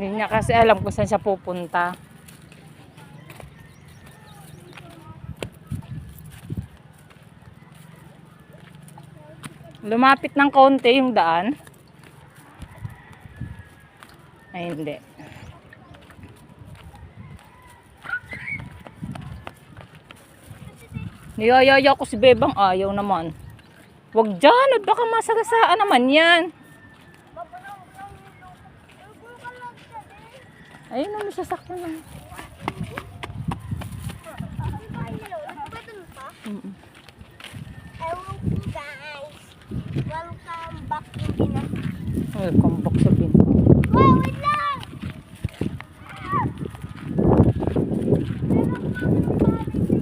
Hindi niya kasi alam kung saan siya pupunta. Lumapit ng konti yung daan. Ay, hindi. Niyayaya ko si Bebang, ayaw naman. Wag dyan, at baka masagasaan naman yan. Ayun na, may sasakyan lang. Hello guys, welcome back to Pinas. Welcome back sa Bintang. Wow, wait lang!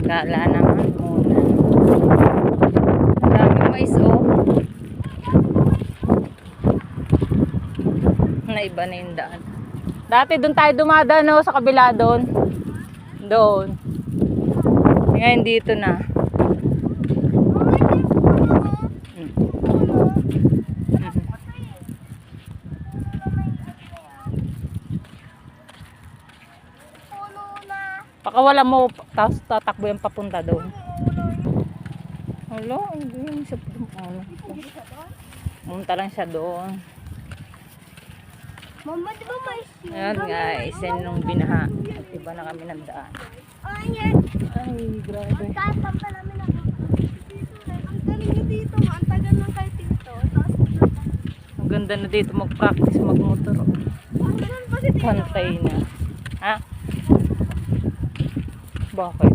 Kala naman muna. Ang daming mais, oh. Naiba na yung daan. Dati doon tayo dumadaan, oh, sa kabila doon. Doon. Ngayon dito na. Pakawala mo, tapos tatakbo yung papunta doon. Hala, hindi siya pumunta lang siya doon. Mama, di ba may Ayan guys, yan nung binaha. At iba na kami ng daan. Ayan. Ay, grabe. Ang taas pa namin ang galing nyo dito. Ang tagal lang kayo dito. Ang ganda na dito mag-practice magmotor. Ang ganun pa si dito. Pantay na. Ha? Bakit?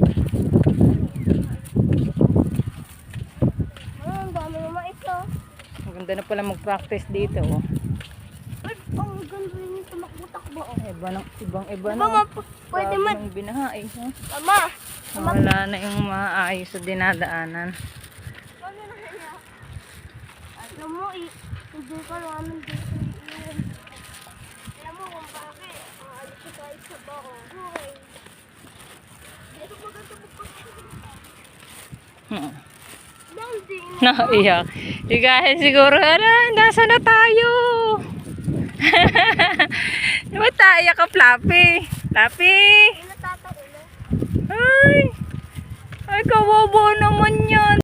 Ang dami naman ito. Ang ganda na pala mag-practice dito. Oh. Ay, ang ganda rin yung tumakbo-takbo. Ibang-iba Diba, na. pwede man. Ang binaha eh. Huh? Mama. Wala na yung maayos sa dinadaanan. Ano na kaya? Alam mo, hindi ka namin dito. Alam mo kung bakit. Aalis ka tayo sa bahay. Dito maganda Naiyak. Ikahin siguro, nasa na tayo? Diba tayo ka, Flappy? Flappy! Ay! Ay, kawawa naman yan.